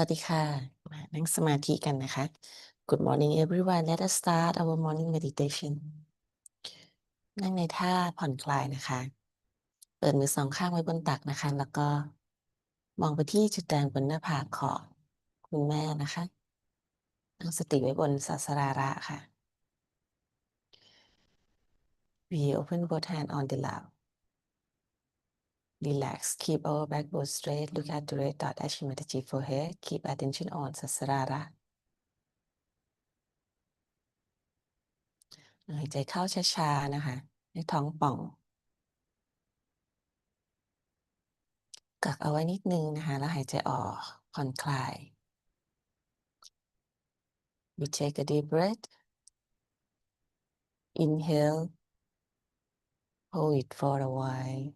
วัสดีค่ะมานั่งสมาธิกันนะคะ Good morning everyone. Let us start our morning meditation. นั่งในท่าผ่อนคลายนะคะ เปิดมือสองข้างไว้บนตักนะคะ แล้วก็มองไปที่จุดแดงบนหน้าผากของคุณแม่นะคะตั้งสติไว้บนศาสราระค่ะ We open both hands on the lap. Relax. Keep our backbone straight. Look at the red dot asymmetry forehead. Keep attention on ศาสราระหายใจเข้าช้าๆนะคะให้ท้องป่องกักเอาไว้นิดนึงนะคะแล้วหายใจออกผ่อนคลาย We take a deep breath. Inhale. Hold it for a while.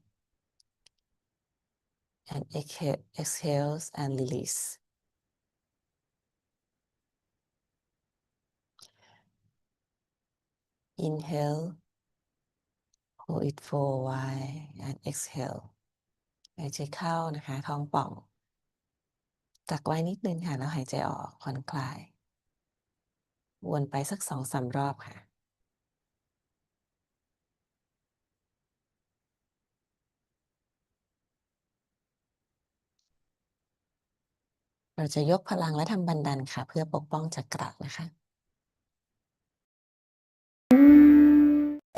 And exhales and release. Inhale. Hold it for a while and exhale. หายใจเข้านะคะท้องป่องกักไว้นิดนึงค่ะแล้วหายใจออกผ่อนคลายวนไปสัก2-3 รอบค่ะเราจะยกพลังและทำบันดันค่ะเพื่อปกป้องจักระนะคะ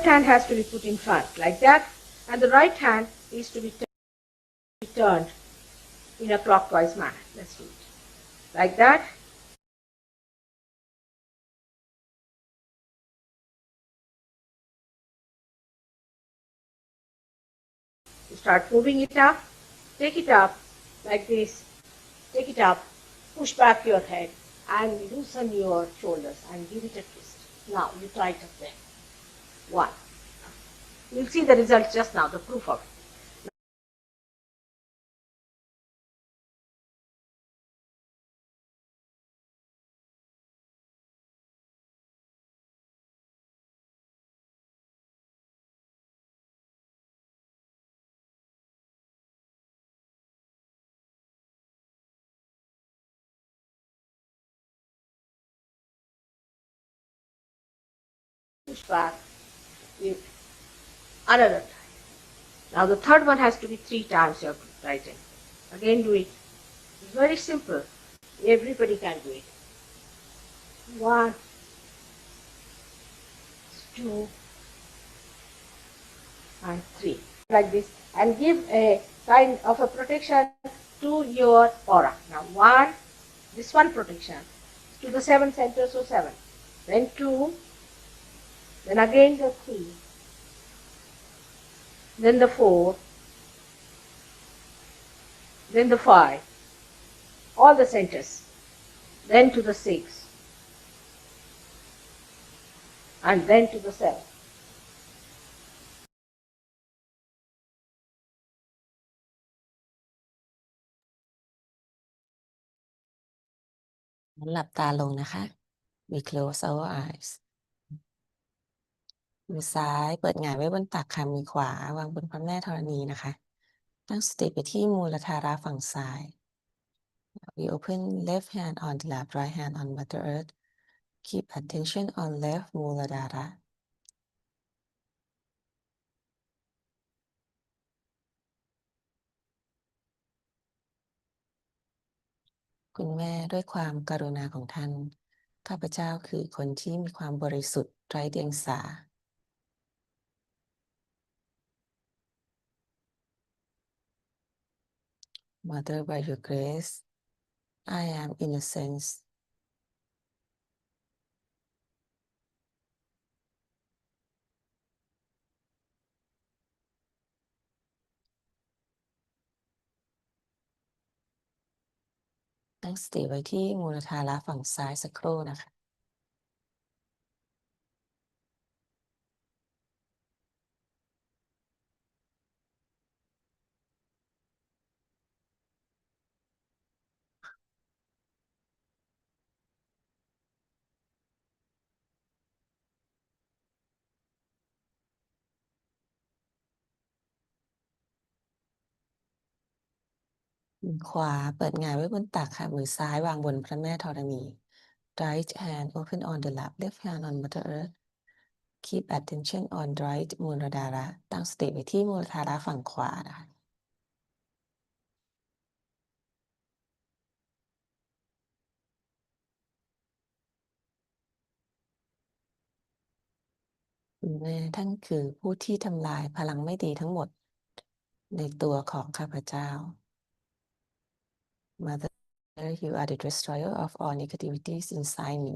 Hand has to be put in front like that, and the right hand is to be turned in a clockwise manner. Let's do it like that. You start moving it up, take it up like this, take it up, push back your head and loosen your shoulders and give it a twist. Now you tighten them. One. You'll see the result just now, the proof of it. Push back, give another time. Now the third one has to be 3 times you have to tighten. Again do it. It's very simple. Everybody can do it. 1, 2, and 3. Like this. And give a kind of a protection to your aura. Now 1, this one protection to the 7 centers, so 7. Then 2, then again the 3, then the 4, then the 5, all the centers, then to the 6, and then to the 7. หลับตาลงนะคะ We close our eyes มือซ้ายเปิดหงายไว้บนตักค่ะมือขวาวางบนพระแม่ธรณีนะคะตั้งสติไปที่มูลธาระฝั่งซ้าย We open left hand on the lap, right hand on Mother Earth. Keep attention on left มูลธาระคุณแม่ด้วยความกรุณาของท่านข้าพเจ้าคือคนที่มีความบริสุทธิ์ไร้เดียงสา Mother, by your grace, I am innocence. ตั้งสติไว้ที่มูลธาระฝั่งซ้ายสักครู่นะคะ มือขวาเปิดหงายไว้บนตักค่ะมือซ้ายวางบนพระแม่ธรณี right hand open on the lap left hand on Mother Earth keep attention on right มูลธาระตั้งสติไว้ที่มูลธาระฝั่งขวานะคะคุณแม่ท่านคือผู้ที่ทำลายพลังไม่ดีทั้งหมดในตัวของข้าพเจ้า Mother you are the destroyer of all negativities inside me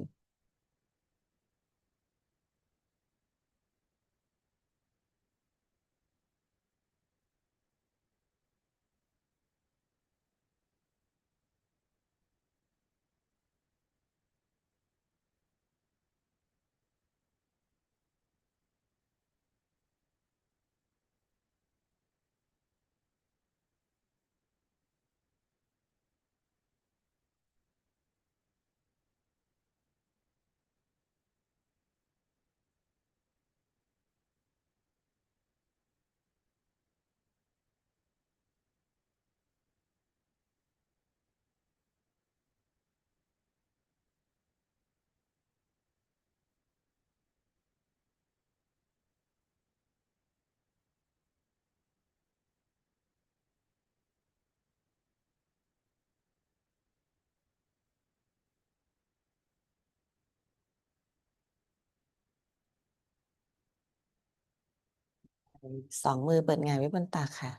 สองมือเปิดหงายไว้บนตักค่ะ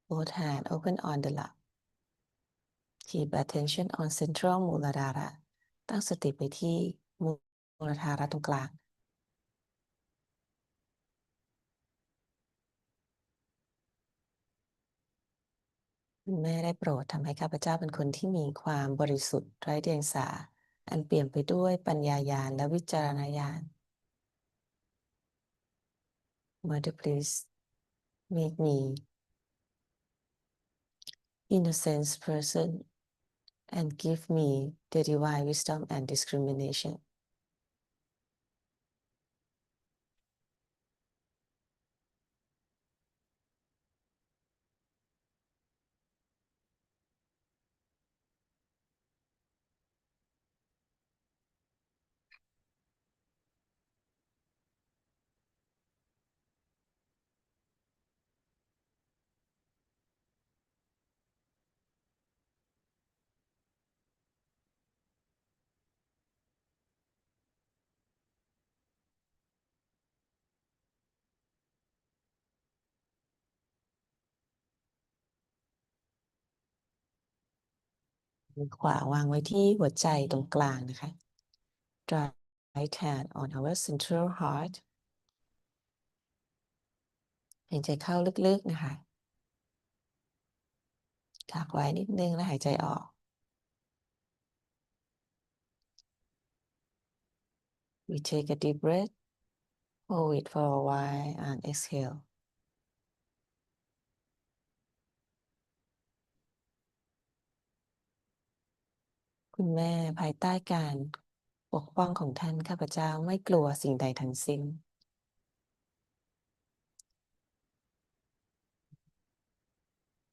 both hand open on the lap keep attention on central มูลธาระตั้งสติไปที่มูลธาระตรงกลางคุณแม่ได้โปรดทำให้ข้าพเจ้าเป็นคนที่มีความบริสุทธิ์ไร้เดียงสาอันเปี่ยมไปด้วยปัญญาญาณและวิจารณญาณ Mother please make me innocent person and give me the divine wisdom and discrimination มือขวาวางไว้ที่หัวใจตรงกลางนะคะ right hand on our central heart หายใจเข้าลึกๆนะคะขักไว้นิดนึงแล้วหายใจออก we take a deep breath hold it for a while and exhale คุณแม่ภายใต้การปกป้องของท่านข้าพเจ้าไม่กลัวสิ่งใดทั้งสิ้น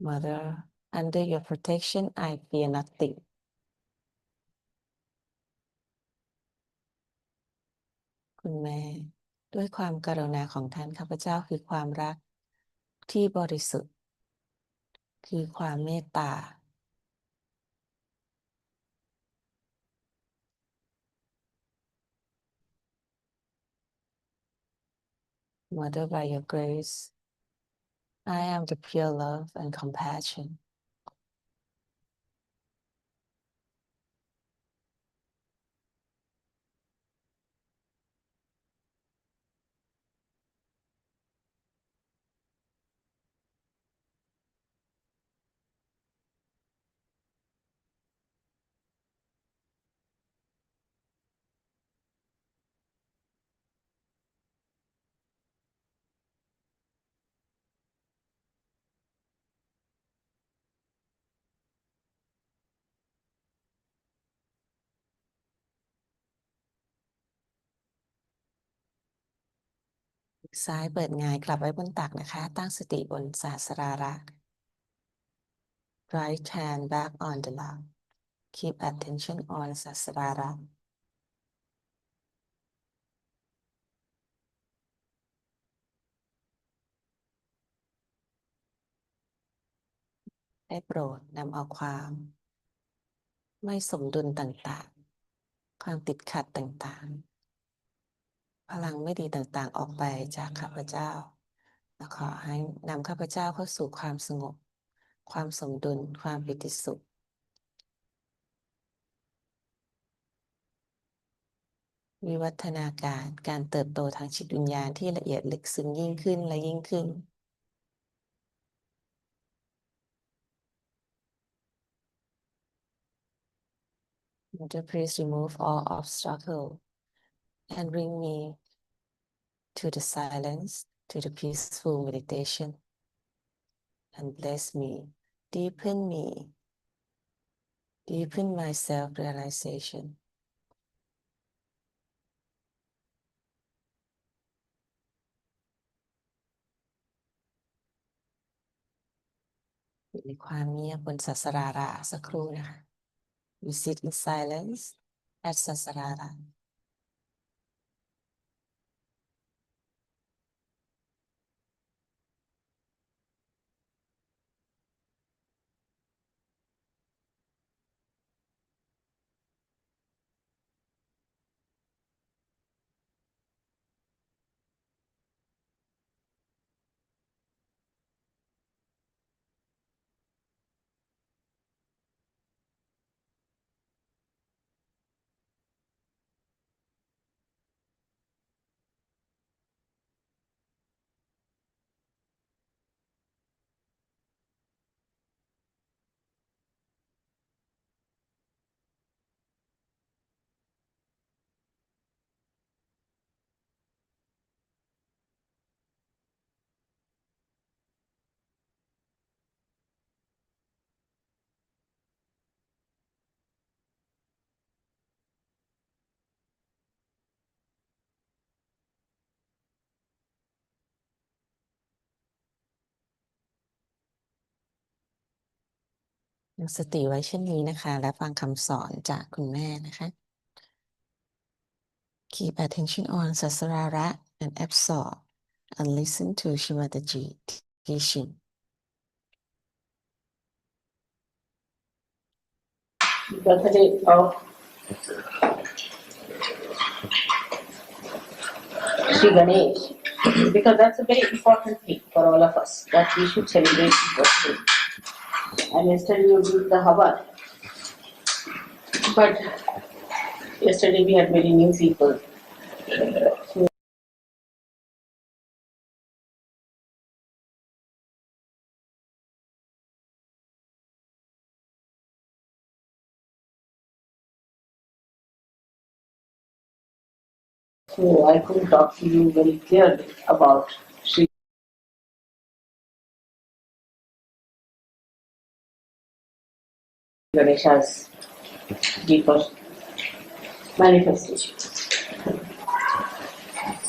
Mother under your protection I fear nothing คุณแม่ด้วยความกรุณาของท่านข้าพเจ้าคือความรักที่บริสุทธิ์คือความเมตตา Mother by your grace I am the pure love and compassion ซ้ายเปิดหงายกลับไว้บนตักนะคะตั้งสติบนศาสราระ right hand back on the lap. Keep attention on Sasrara. Để โปรดนำเอาความไม่สมดุลต่างๆความติดขัดต่างๆพลังไม่ดีต่างๆออกไปจากข้าพเจ้าและขอให้นำข้าพเจ้าเข้าสู่ความสงบความสมดุลความปิติสุขวิวัฒนาการการเติบโตทางจิตวิญญาณที่ละเอียดลึกซึ้งยิ่งขึ้นและยิ่งขึ้นPlease remove all obstacles and bring me to the silence, to the peaceful meditation, and bless me, deepen my self-realization. อยู่ในความเงียบบนสัสราระสักครู่นะคะ You sit in silence at Sasarara.ยังสติไว้เช่นนี้นะคะและฟังคำสอนจากคุณแม่นะคะ Keep attention on Sasarara and absorb and listen to Shimataji teaching. Birthday of Sri Ganesh, because that's a very important thing for all of us, that we should celebrate his birthday. And yesterday you did the Havar, but yesterday we had very new people. So I couldn't talk to you very clearly about Sri Ganesha's deeper manifestation.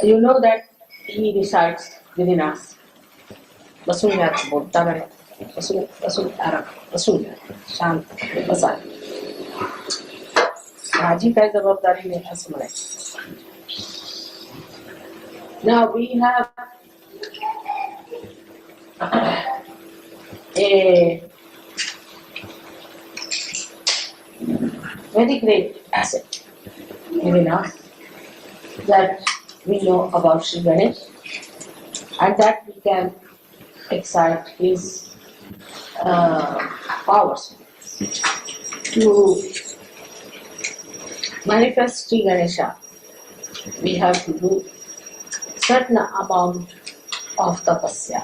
You know that he resides within us. Vasunyat Bodhamare, Vasunyat, Shant, Vasant. Raji का जवाबदारी में असमय. Now we have a very great asset within us that we know about Sri Ganesh and that we can excite his powers. To manifest Sri Ganesha, we have to do certain amount of tapasya.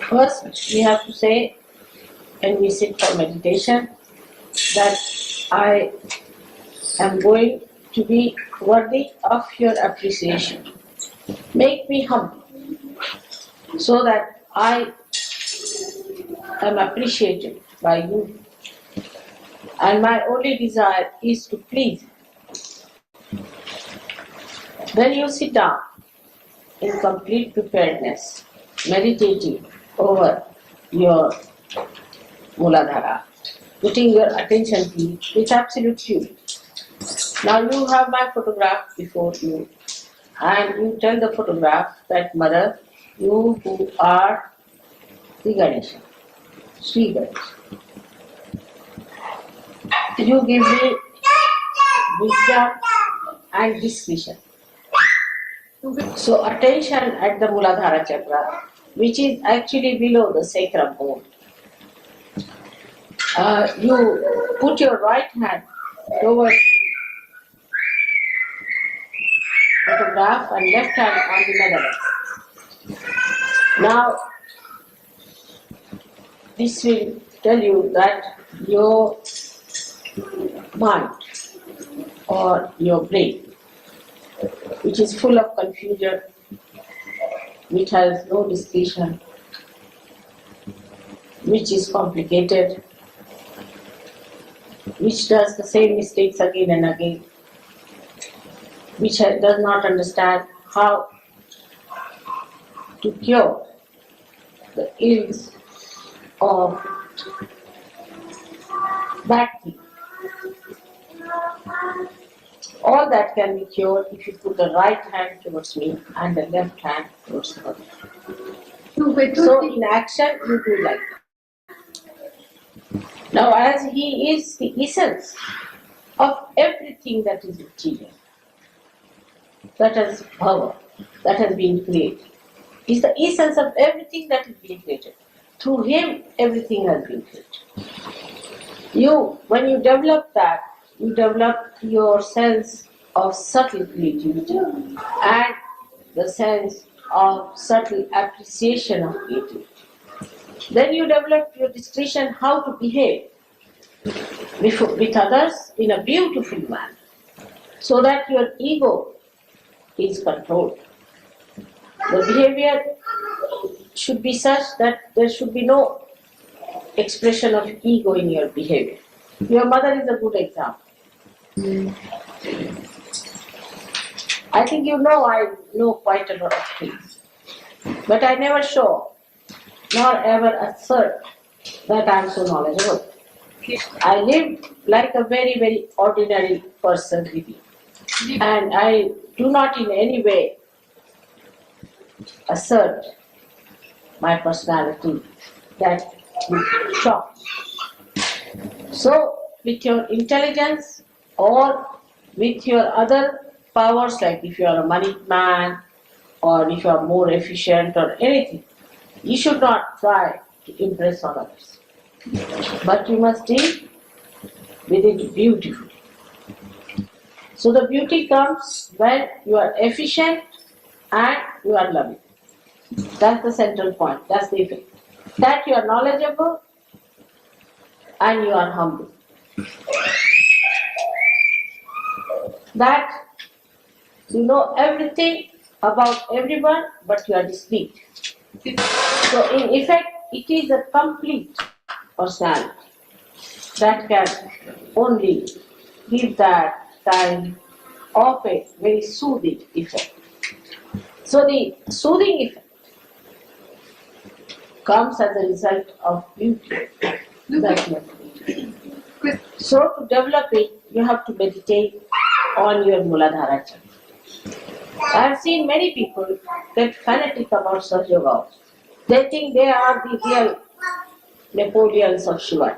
First, we have to say, when we sit for meditation, that I am going to be worthy of your appreciation. Make me humble, so that I am appreciated by you. And my only desire is to please. When you sit down in complete preparedness, meditating over your Muladhara, putting your attention please with absolute purity. Now you have my photograph before you, and you tell the photograph that Mother, you who are the Ganesha, Sri Ganesha, you give me wisdom and discretion. So attention at the Muladhara chakra, which is actually below the sacrum bone. You put your right hand towards the photograph and left hand on the metal. Now, this will tell you that your mind or your brain, which is full of confusion, which has no discretion, which is complicated, which does the same mistakes again and again, which does not understand how to cure the ills of bad things. All that can be cured if you put the right hand towards me and the left hand towards her. So in action, you do like that. Now as he is the essence of everything that is material, that has power, that has been created, is the essence of everything that is being created. Through him, everything has been created. When you develop that, you develop your sense of subtle creativity and the sense of subtle appreciation of creativity. Then you develop your discretion how to behave with others in a beautiful manner, so that your ego is controlled. The behavior should be such that there should be no expression of ego in your behavior. Your mother is a good example. I think you know I know quite a lot of things, but I never show nor ever assert that I am so knowledgeable. I live like a very, very ordinary person living, and I do not in any way assert my personality that will shock. So, with your intelligence or with your other powers, like if you are a money man or if you are more efficient or anything, you should not try to impress on others. But you must deal with it beautifully. So the beauty comes when you are efficient and you are loving. That's the central point, that's the effect. That you are knowledgeable and you are humble. That you know everything about everyone, but you are discreet. So in effect, it is a complete personality that can only give that kind of a very soothing effect. So the soothing effect comes as a result of beauty. So to develop it, you have to meditate on your Muladhara chakra. I have seen many people get fanatic about Sahaja Yoga. They think they are the real Napoleons of Shiva.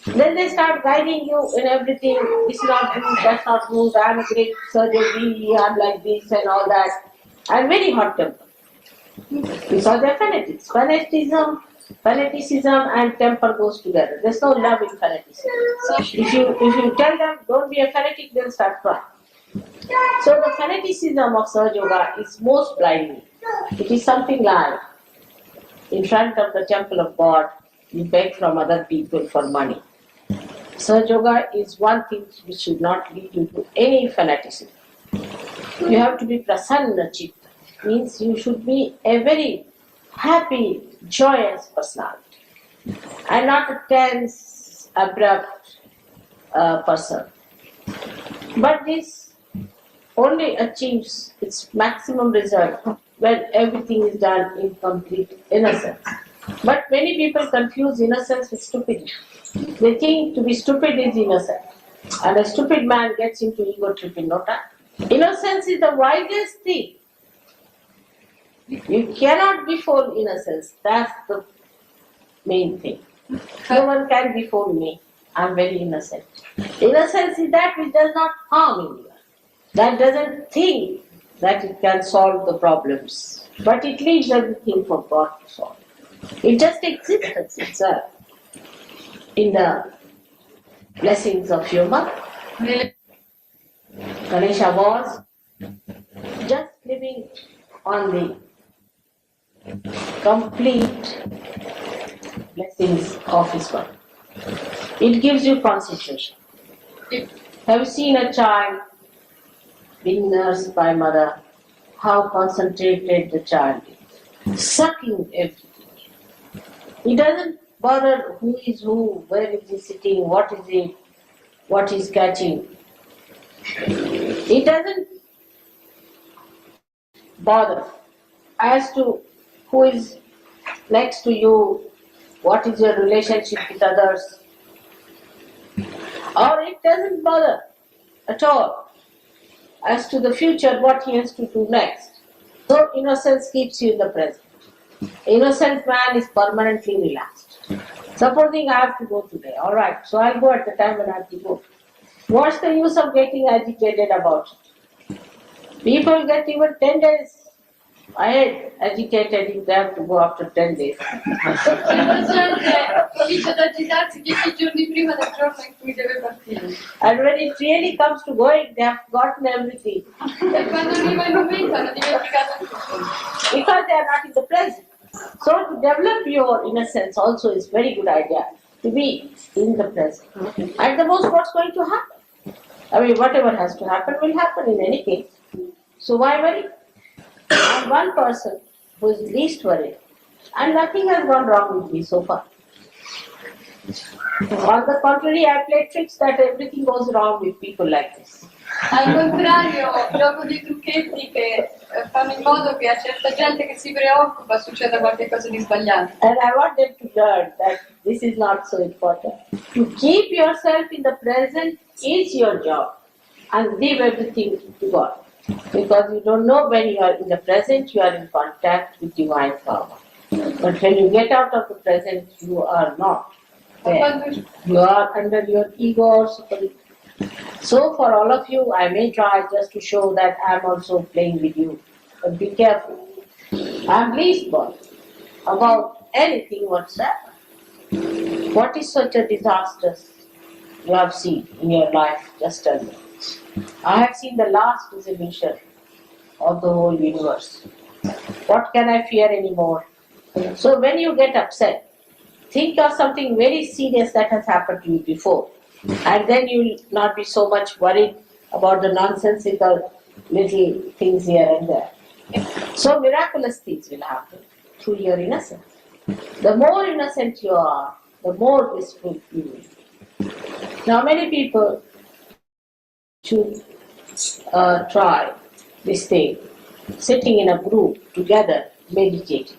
Then they start guiding you in everything. This is not good, that's not good. I am a great surgeon, I am like this and all that. I am very hot tempered. Because they are fanatics. Fanaticism and temper goes together. There's no love in fanaticism. So if you tell them don't be a fanatic, they'll start crying. So the fanaticism of Sahaja Yoga is most blinding. It is something like in front of the temple of God, you beg from other people for money. Sahaja Yoga is one thing which should not lead you to any fanaticism. You have to be prasanna chitta. Means you should be a very happy, joyous personality and not a tense, abrupt person. But this only achieves its maximum result when everything is done in complete innocence. But many people confuse innocence with stupidity. They think to be stupid is innocent. And a stupid man gets into ego trip in no time. Innocence is the wisest thing. You cannot befool innocence. That's the main thing. No one can befool me. I'm very innocent. Innocence is that which does not harm anyone. That doesn't think that it can solve the problems. But it leaves everything for God to solve. It just exists itself in the blessings of your mother. Ganesha was just living on the complete blessings of his mother. It gives you concentration. Have you seen a child being nursed by mother? How concentrated the child is, sucking everything. He doesn't bother who is who, where is he sitting, what is it, what he's catching. He doesn't bother as to who is next to you, what is your relationship with others. Or it doesn't bother at all as to the future, what he has to do next. So innocence keeps you in the present. Innocent man is permanently relaxed. Supposing I have to go today, all right, so I'll go at the time when I have to go. What's the use of getting agitated about it? People get even 10 days ahead agitated if they have to go after 10 days. And when it really comes to going, they have forgotten everything. Because they are not in the present. So to develop your innocence also is very good idea, to be in the present. At the most, what's going to happen? I mean, whatever has to happen will happen in any case. So why worry? I'm one person who is least worried, and nothing has gone wrong with me so far. On the contrary, I play tricks that everything goes wrong with people like this. Al contrario, gioco dei trucchetti che fanno in modo che a certa gente che si preoccupa succeda qualcosa di sbagliato. And I want them to learn that this is not so important. To keep yourself in the present is your job, and leave everything to God. Because you don't know when you are in the present, you are in contact with divine power. But when you get out of the present, you are not there. You are under your ego or superego. So for all of you, I may try just to show that I am also playing with you. But be careful. I am least bothered about anything whatsoever. What is such a disaster you have seen in your life? Just tell me. I have seen the last dissolution of the whole universe. What can I fear anymore? So when you get upset, think of something very serious that has happened to you before. And then you will not be so much worried about the nonsensical little things here and there. So miraculous things will happen through your innocence. The more innocent you are, the more blissful you will be. Now many people should try this thing, sitting in a group together, meditating,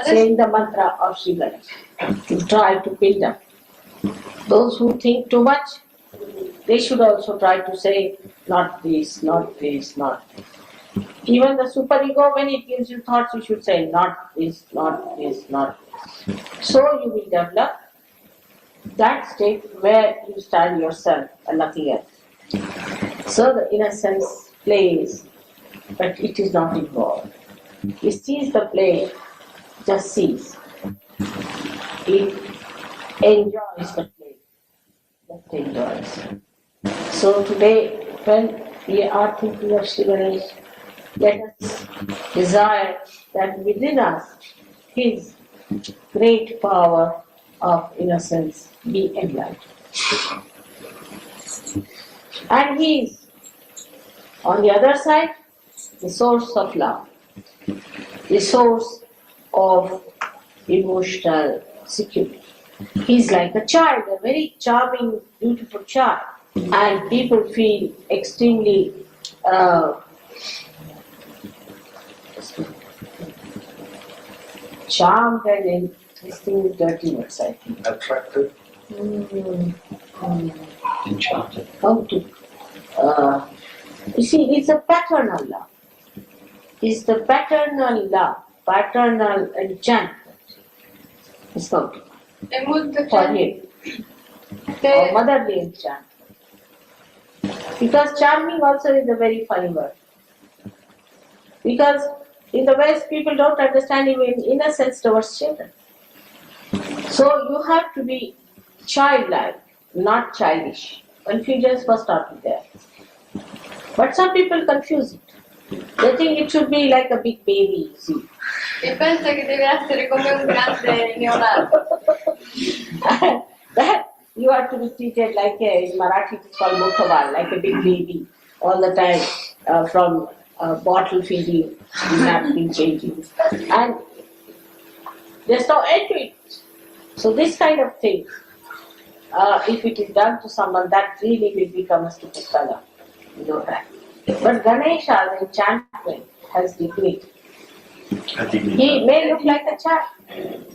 saying the mantra of Shiva, to try to build up. Those who think too much, they should also try to say, not this, not this, not this. Even the superego, when it gives you thoughts, you should say, not this, not this, not this. So you will develop that state where you stand yourself and nothing else. So the innocence plays, but it is not involved. It sees the play, just sees. It enjoys the play, just enjoys. So today, when we are thinking of Shiva, let us desire that within us His great power of innocence be enlightened. And He is, on the other side, the source of love, the source of emotional security. He is like a child, a very charming, beautiful child. And people feel extremely charmed and this thing is dirty words, I think. Attractive, enchanted. How to? You see, it's a paternal love. It's the paternal love, paternal enchantment. It's not È molto for him. Or motherly enchantment. Because charming also is a very funny word. Because in the West, people don't understand even innocence towards children. So you have to be childlike, not childish. Confusions must not be there. But some people confuse it. They think it should be like a big baby, you see. E pensa che deve essere come un grande neonato. That you have to be treated like in Marathi it's called Mukhaval, like a big baby all the time from bottle feeding, napkin changing. And there's no end to it. So this kind of thing, if it is done to someone, that really will become a stupid fellow. You know that. But Ganesha, the enchantment, has dignity. He may look like a child,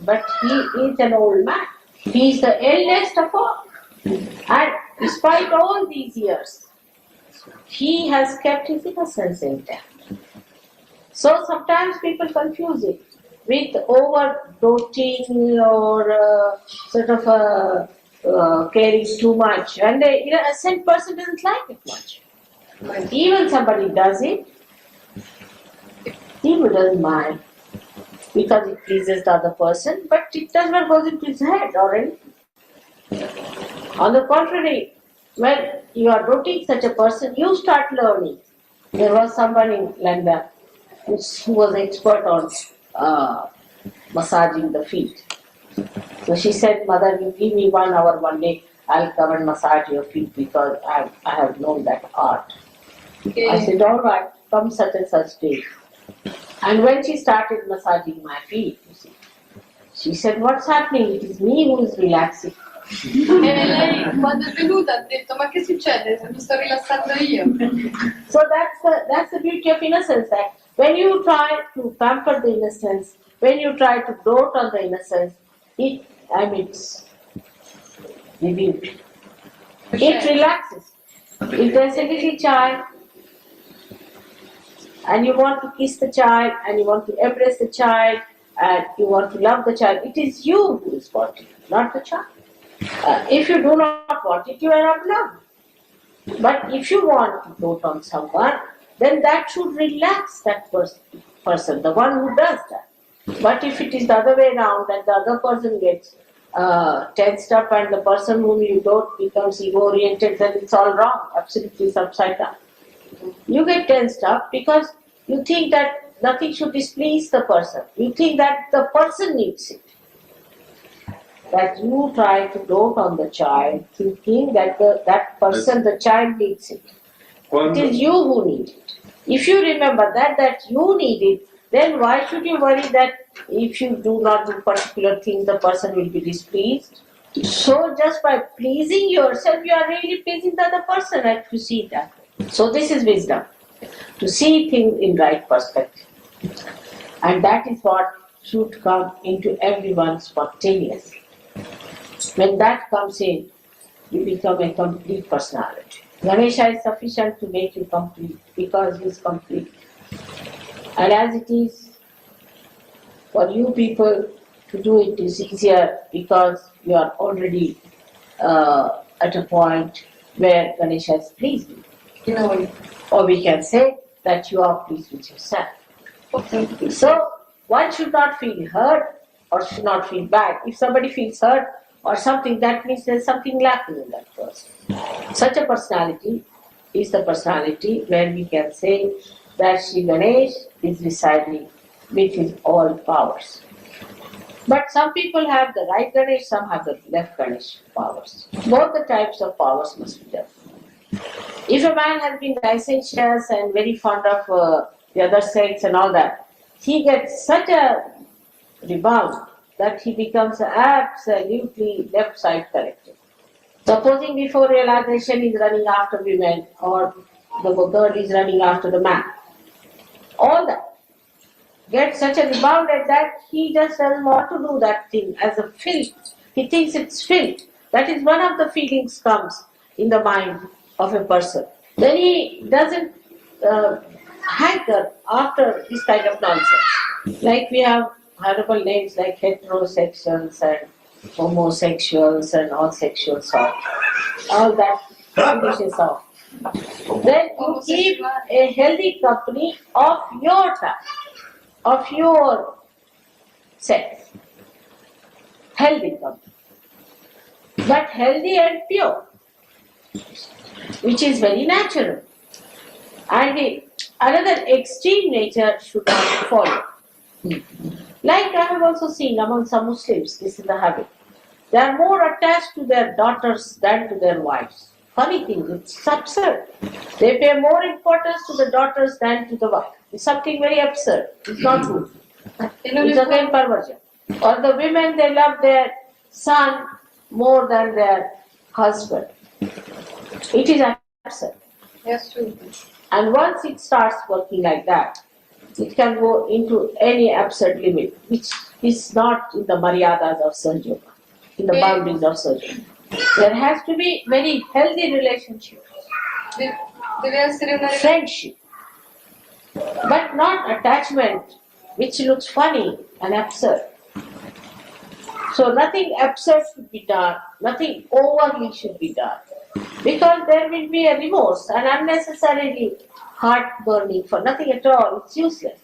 but he is an old man. He is the eldest of all. And despite all these years, he has kept his innocence intact. So sometimes people confuse it with over-doting or sort of caring too much. And a innocent person doesn't like it much. But even somebody does it, he doesn't mind because it pleases the other person, but it does not go into his head or anything. On the contrary, when you are doting such a person, you start learning. There was someone in London who was expert on massaging the feet. So she said, Mother, you give me 1 hour one day, I'll come and massage your feet because I have known that art. Okay. I said, all right, come such and such day. And when she started massaging my feet, you see, she said, what's happening? It is me who is relaxing. E lei quando è venuta ha detto ma che succede se mi sto rilassando io? So that's the beauty of innocence. That when you try to pamper the innocence, when you try to dote on the innocence, it's the beauty. It relaxes. If there's a little child, and you want to kiss the child, and you want to embrace the child, and you want to love the child, it is you who is wanting it, not the child. If you do not want it, you are not loved. But if you want to dote on someone, then that should relax that person, the one who does that. But if it is the other way around, and the other person gets tensed up and the person whom you dote becomes ego-oriented, then it's all wrong, absolutely it's upside down. You get tensed up because you think that nothing should displease the person. You think that the person needs it. That you try to dote on the child, thinking that that person, the child needs it. It is you who need it. If you remember that you need it, then why should you worry that if you do not do particular things, the person will be displeased? So just by pleasing yourself, you are really pleasing the other person, and you see that. So this is wisdom, to see things in right perspective. And that is what should come into everyone spontaneously. When that comes in, you become a complete personality. Ganesha is sufficient to make you complete because he is complete. And as it is for you people to do it is easier because you are already at a point where Ganesha is pleased with you. Or we can say that you are pleased with yourself. So one should not feel hurt or should not feel bad. If somebody feels hurt or something, that means there's something lacking in that person. Such a personality is the personality where we can say that Sri Ganesh is residing with his all powers. But some people have the right Ganesh, some have the left Ganesh powers. Both the types of powers must be there. If a man has been licentious and very fond of the other sex and all that, he gets such a rebound that he becomes absolutely left side corrected. Supposing before realization he is running after women or the girl is running after the man. All that. get such a rebound at that he just doesn't want to do that thing as a filth. He thinks it's filth. That is one of the feelings comes in the mind of a person. Then he doesn't hanker after this kind of nonsense. Like we have horrible names like heterosexuals and homosexuals and all sexuals off. All that finishes off. Then you keep a healthy company of your type, of your sex. Healthy company. But healthy and pure, which is very natural. And another extreme nature should not follow. Like I have also seen among some Muslims, this is the habit. They are more attached to their daughters than to their wives. Funny thing, it's absurd. They pay more importance to the daughters than to the wife. It's something very absurd. It's not true. It's again perversion. Or the women, they love their son more than their husband. It is absurd. Yes, true. And once it starts working like that, it can go into any absurd limit, which is not in the maryadas of surgery, in the boundaries of surgery. There has to be very healthy relationship, Deve essere una friendship, but not attachment, which looks funny and absurd. So nothing absurd should be done, nothing overly should be done, because there will be a remorse and unnecessarily heart burning for nothing at all. It's useless.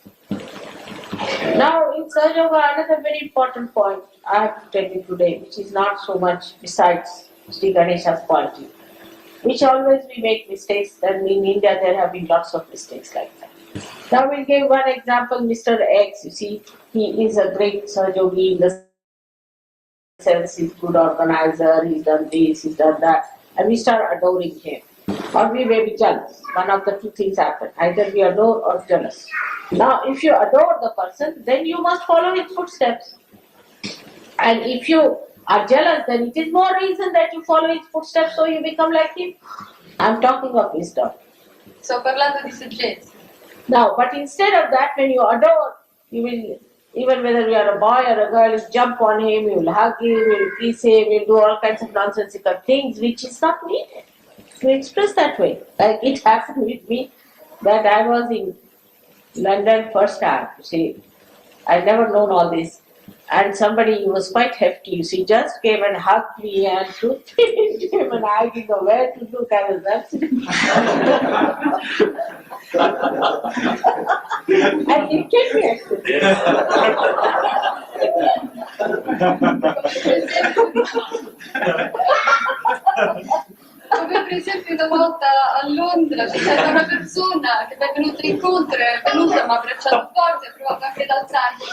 Now in Sahaja Yoga, another very important point I have to tell you today, which is not so much besides Sri Ganesha's quality, which always we make mistakes, and in India there have been lots of mistakes like that. Now we'll give one example, Mr. X, you see, he is a great Sahaja Yogi in the sense he's good organizer, he's done this, he's done that, and we start adoring him. Or we may be jealous. One of the two things happen. Either we adore or jealous. Now, if you adore the person, then you must follow his footsteps. And if you are jealous, then it is more reason that you follow his footsteps so you become like him. I'm talking of wisdom. Sto parlando di saggezza. Now, but instead of that, when you adore, you will, even whether you are a boy or a girl, you jump on him, you will hug him, you will kiss him, you will do all kinds of nonsensical things which is not needed to express that way. Like it happened with me that I was in London first time, you see. I'd never known all this. And somebody who was quite hefty, you see, just came and hugged me and took me into him, and I didn't know where to look. I was absolutely and it came me actually. Come per esempio una volta a Londra c'è stata una persona che mi è venuta incontro, è venuta, mi ha abbracciato forte, ha provato anche ad alzarmi.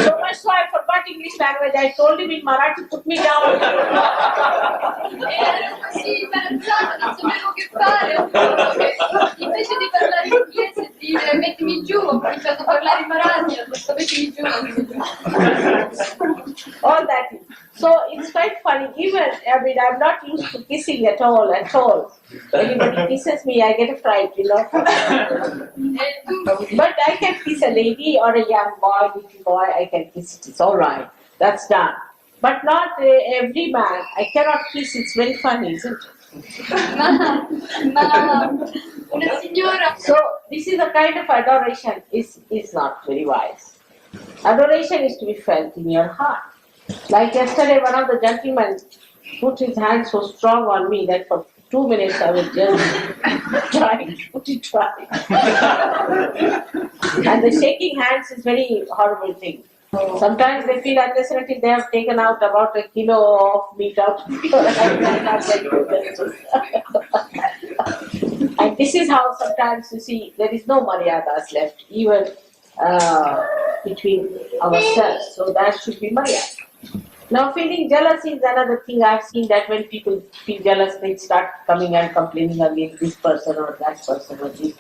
So much so I forgot English language. I told him in Marathi, put me down. E ero così imbarazzata, non sapevo che fare, ho detto che invece di parlare inglese e dire mettimi giù, ho cominciato a parlare in Marathi, ho detto mettimi giù, mettimi giù. All that. So it's quite funny. Even, I mean, I'm not used to kissing at all. Anybody kisses me, I get a fright, you know. But I can kiss a lady or a young boy, little boy, I can kiss it. It's all right. That's done. But not every man. I cannot kiss. It's very funny, isn't it? Ma una signora. So this is a kind of adoration is not very wise. Adoration is to be felt in your heart. Like yesterday, one of the gentlemen put his hand so strong on me that for 2 minutes I was just trying to put it right. And the shaking hands is very horrible thing. Sometimes they feel unnecessary. They have taken out about a kilo of meat out. And this is how sometimes you see there is no maryadas left, even between ourselves. So that should be maryada. Now feeling jealous is another thing. I've seen that when people feel jealous, they start coming and complaining against this person or that person or this.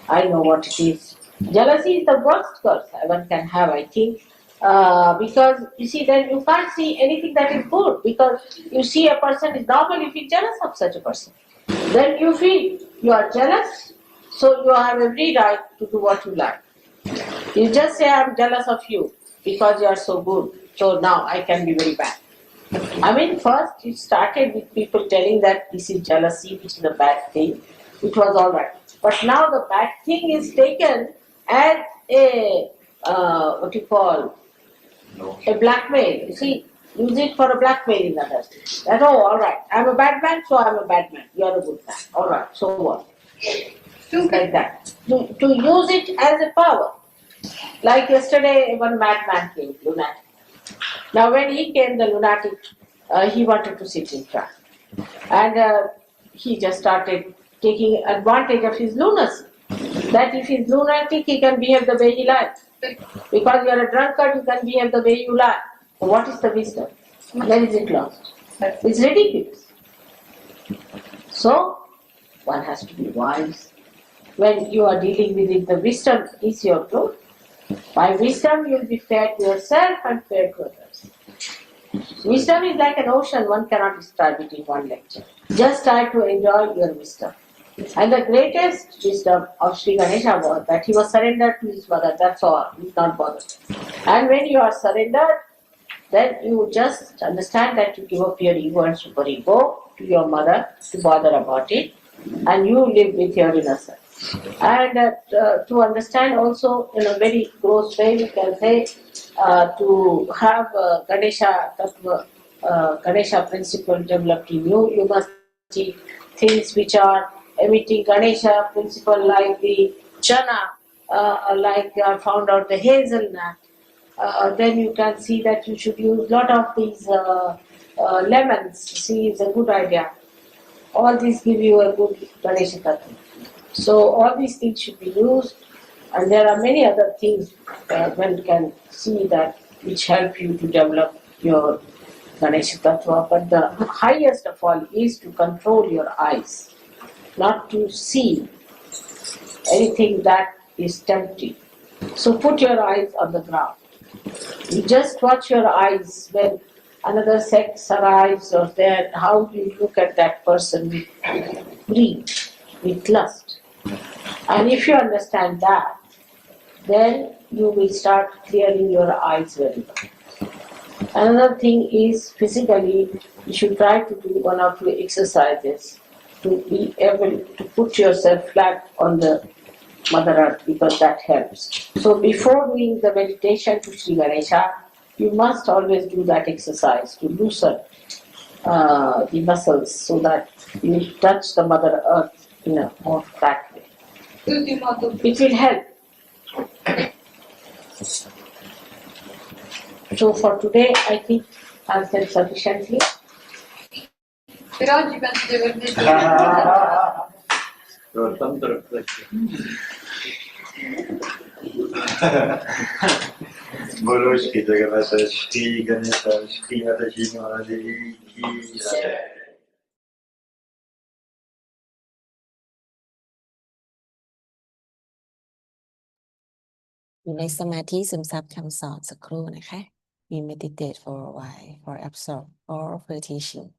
I know what it is. Jealousy is the worst curse one can have, I think. Because you see, then you can't see anything that is good, because you see a person is normal, you feel jealous of such a person. Then you feel you are jealous, so you have every right to do what you like. You just say, I'm jealous of you because you are so good, so now I can be very bad. I mean, first it started with people telling that this is jealousy, which is a bad thing. It was all right. But now the bad thing is taken as a, what you call, a blackmail. You see, use it for a blackmailing others. That, oh, all right, I'm a bad man, so I'm a bad man. You're a good man. All right, so what? Like that. To use it as a power. Like yesterday, one madman came, lunatic. Now when he came, the lunatic, he wanted to sit in front. And he just started taking advantage of his lunacy. That if he's lunatic, he can behave the way he likes. Because you are a drunkard, you can behave the way you like. What is the wisdom? Where is it lost? It's ridiculous. So, one has to be wise. When you are dealing with it, the wisdom is your truth. By wisdom, you will be fair to yourself and fair to others. Wisdom is like an ocean, one cannot describe it in one lecture. Just try to enjoy your wisdom. And the greatest wisdom of Sri Ganesha was that he was surrendered to his mother, that's all, he's not bothered. And when you are surrendered, then you just understand that you give up your ego and superego to your mother to bother about it, and you live with your innocence. And to understand also in a very gross way, we can say to have Ganesha Tattva, Ganesha principle developed in you, you must see things which are emitting Ganesha principle like the chana, like I found out the hazelnut. Then you can see that you should use lot of these lemons. See, it's a good idea. All these give you a good Ganesha Tattva. So all these things should be used, and there are many other things one can see that which help you to develop your Ganesha Tattva. But the highest of all is to control your eyes, not to see anything that is tempting. So put your eyes on the ground. You just watch your eyes when another sex arrives or there, how do you look at that person with greed, with lust. And if you understand that, then you will start clearing your eyes very well. Another thing is physically, you should try to do one or two exercises to be able to put yourself flat on the Mother Earth, because that helps. So before doing the meditation to Sri Ganesha, you must always do that exercise to loosen the muscles so that you touch the Mother Earth in a more flat way. It will help. So for today, I think I've said sufficiently. Per oggi penso di aver detto Bolo Shri Jagannath Shri Ganesha Shri Mata Shri Mahadi Ki Jai. อยู่ในสมาธิซึมซับคำสอนสักครู่นะคะ We meditate for a while for absorb all of the teaching.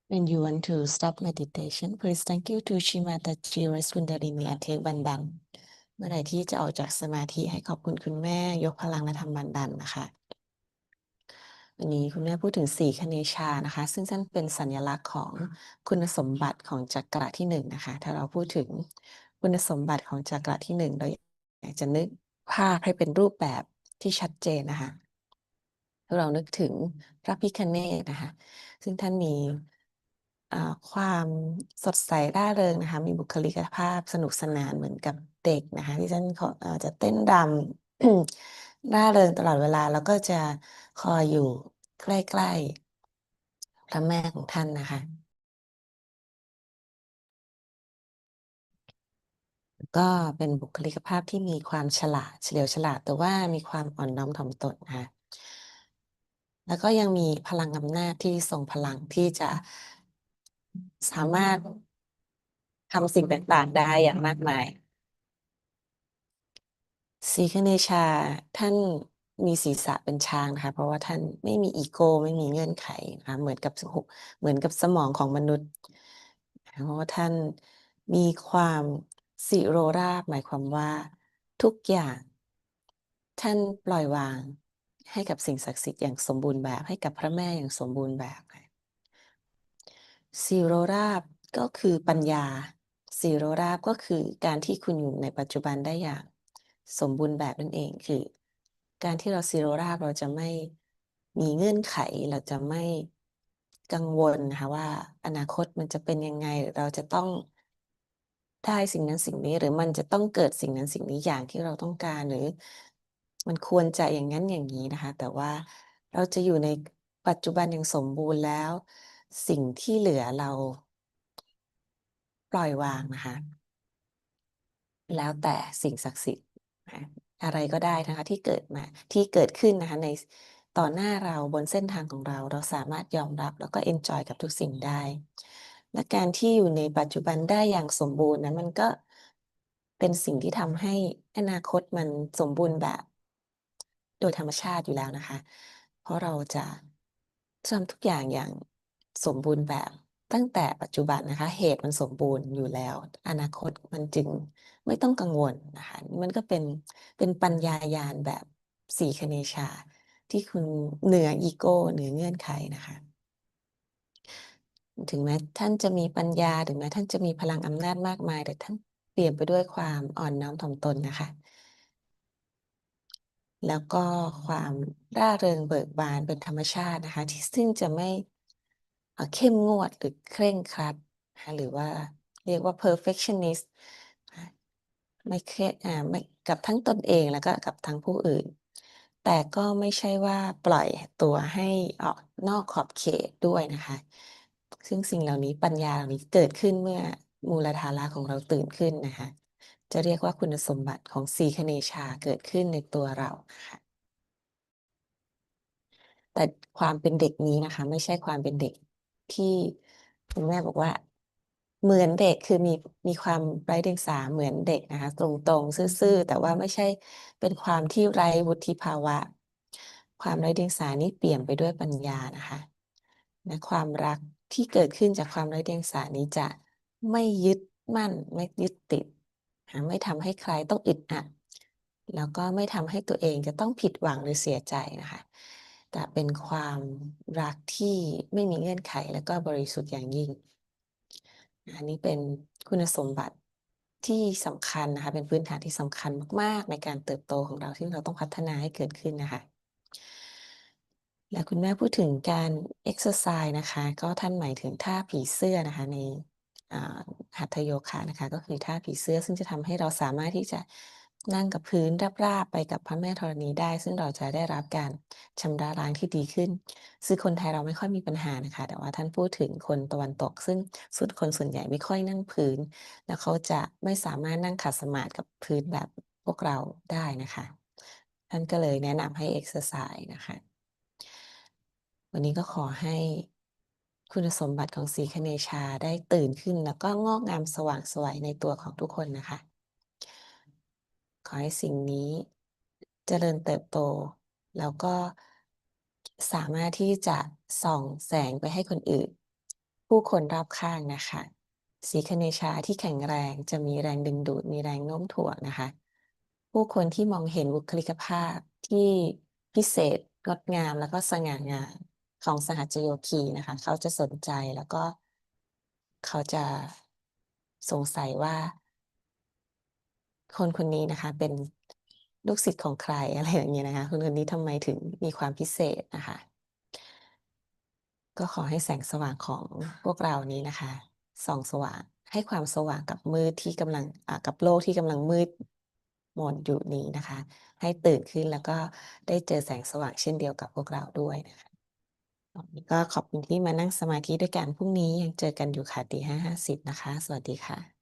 When you want to stop meditation, please thank you to Shimataji Reskundarini and take Bandan เมื่อไหร่ที่จะออกจากสมาธิให้ขอบคุณคุณแม่ยกพลังและทำบันดันนะคะ วันนี้คุณแม่พูดถึง4คเนชานะคะ ซึ่งท่านเป็นสัญลักษณ์ของคุณสมบัติของจักระที่1นะคะ ถ้าเราพูดถึงคุณสมบัติของจักระที่1เราอยากจะนึกภาพให้เป็นรูปแบบที่ชัดเจนนะคะเรานึกถึงพระพิฆเนศนะคะ ซึ่งท่านมีความสดใสร่าเริงนะคะ มีบุคลิกภาพสนุกสนานเหมือนกับเด็กนะคะ ที่ท่านจะเต้นรำ ร่าเริงตลอดเวลาแล้วก็จะคอยอยู่ใกล้ๆพระแม่ของท่านนะคะ ก็เป็นบุคลิกภาพที่มีความฉลาดเฉลียวฉลาดแต่ว่ามีความอ่อนน้อมถ่อมตนนะคะแล้วก็ยังมีพลังอำนาจที่ทรงพลังที่จะสามารถทำสิ่งต่างๆได้อย่างมากมายศรีคเนชาท่านมีศีรษะเป็นช้างนะคะเพราะว่าท่านไม่มีอีโก้ไม่มีเงื่อนไขนะคะเหมือนกับสมองของมนุษย์เพราะว่าท่านมีความสิโรราบหมายความว่าทุกอย่างท่านปล่อยวางให้กับสิ่งศักดิ์สิทธิ์อย่างสมบูรณ์แบบให้กับพระแม่อย่างสมบูรณ์แบบสิโรราบก็คือปัญญาสิโรราบก็คือการที่คุณอยู่ในปัจจุบันได้อย่างสมบูรณ์แบบนั่นเองคือการที่เราสิโรราบเราจะไม่มีเงื่อนไขเราจะไม่กังวลนะคะว่าอนาคตมันจะเป็นยังไงเราจะต้องได้สิ่งนั้นสิ่งนี้หรือมันจะต้องเกิดสิ่งนั้นสิ่งนี้อย่างที่เราต้องการหรือมันควรจะอย่างนั้นอย่างนี้นะคะแต่ว่าเราจะอยู่ในปัจจุบันอย่างสมบูรณ์แล้วสิ่งที่เหลือเราปล่อยวางนะคะแล้วแต่สิ่งศักดิ์สิทธิ์นะอะไรก็ได้นะคะที่เกิดขึ้นนะคะในต่อหน้าเราบนเส้นทางของเราสามารถยอมรับแล้วก็เอนจอยกับทุกสิ่งได้และการที่อยู่ในปัจจุบันได้อย่างสมบูรณ์นะมันก็เป็นสิ่งที่ทำให้อนาคตมันสมบูรณ์แบบโดยธรรมชาติอยู่แล้วนะคะเพราะเราจะทำทุกอย่างอย่างสมบูรณ์แบบตั้งแต่ปัจจุบันนะคะเหตุมันสมบูรณ์อยู่แล้วอนาคตมันจึงไม่ต้องกังวลนะคะมันก็เป็นปัญญายาณแบบ4คเนชาที่คุณเหนืออีโก้เหนือเงื่อนไขนะคะถึงแม้ท่านจะมีปัญญาถึงแม้ท่านจะมีพลังอำนาจมากมายแต่ท่านเปลี่ยนไปด้วยความอ่อนน้อมถ่อมตนนะคะแล้วก็ความร่าเริงเบิกบานเป็นธรรมชาตินะคะที่ซึ่งจะไม่เข้มงวดหรือเคร่งครัดนะคะหรือว่าเรียกว่า perfectionist ไม่เครียดไม่กับทั้งตนเองแล้วก็กับทั้งผู้อื่น แต่ก็ไม่ใช่ว่าปล่อยตัวให้ออกนอกขอบเขตด้วยนะคะ ซึ่งสิ่งเหล่านี้ปัญญาเหล่านี้เกิดขึ้นเมื่อมูลธาระของเราตื่นขึ้นนะคะ จะเรียกว่าคุณสมบัติของสีคเนชาเกิดขึ้นในตัวเรานะคะแต่ความเป็นเด็กนี้นะคะ ไม่ใช่ความเป็นเด็กที่คุณแม่บอกว่าเหมือนเด็กคือมีความไร้เดียงสาเหมือนเด็กนะคะตรงๆซื่อๆแต่ว่าไม่ใช่เป็นความที่ไร้วุฒิภาวะ ความไร้เดียงสานี้เปลี่ยนไปด้วยปัญญานะคะและความรักที่เกิดขึ้นจากความไร้เดียงสานี้จะไม่ยึดมั่นไม่ยึดติดไม่ทำให้ใครต้องอึดอัดแล้วก็ไม่ทำให้ตัวเองจะต้องผิดหวังหรือเสียใจนะคะแต่เป็นความรักที่ไม่มีเงื่อนไขและก็บริสุทธิ์อย่างยิ่งอันนี้เป็นคุณสมบัติที่สำคัญนะคะเป็นพื้นฐานที่สำคัญมากๆในการเติบโตของเราที่เราต้องพัฒนาให้เกิดขึ้นนะคะและคุณแม่พูดถึงการเอ็กซ์ไซส์นะคะก็ท่านหมายถึงท่าผีเสื้อนะคะในหัตถโยคะนะคะก็คือท่าผีเสื้อซึ่งจะทำให้เราสามารถที่จะนั่งกับพื้นราบๆไปกับพระแม่ธรณีได้ซึ่งเราจะได้รับการชำระล้างที่ดีขึ้นซึ่งคนไทยเราไม่ค่อยมีปัญหานะคะแต่ว่าท่านพูดถึงคนตะวันตกซึ่งคนส่วนใหญ่ไม่ค่อยนั่งพื้นแล้วเขาจะไม่สามารถนั่งขัดสมาธิกับพื้นแบบพวกเราได้นะคะท่านก็เลยแนะนำให้เอ็กซ์ไซส์นะคะวันนี้ก็ขอให้คุณสมบัติของสีคเนชาได้ตื่นขึ้นแล้วก็งอกงามสว่างไสวในตัวของทุกคนนะคะขอให้สิ่งนี้เจริญเติบโตแล้วก็สามารถที่จะส่องแสงไปให้คนอื่น ผู้คนรอบข้างนะคะสีคเนชาที่แข็งแรงจะมีแรงดึงดูดมีแรงโน้มถ่วงนะคะผู้คนที่มองเห็นบุคลิกภาพที่พิเศษงดงามแล้วก็สง่างามของสหจโยคีนะคะเขาจะสนใจแล้วก็เขาจะสงสัยว่าคนคนนี้นะคะเป็นลูกศิษย์ของใครอะไรอย่างเงี้ยนะคะคนนี้ทำไมถึงมีความพิเศษนะคะก็ขอให้แสงสว่างของพวกเรานี้นะคะส่องสว่างให้ความสว่างกับมืดที่กำลังกับโลกที่กำลังมืดมนอยู่นี้นะคะให้ตื่นขึ้นแล้วก็ได้เจอแสงสว่างเช่นเดียวกับพวกเราด้วยนะคะวันนี้ก็ขอบคุณที่มานั่งสมาธิด้วยกันพรุ่งนี้ยังเจอกันอยู่ค่ะตี 5:50นะคะสวัสดีค่ะ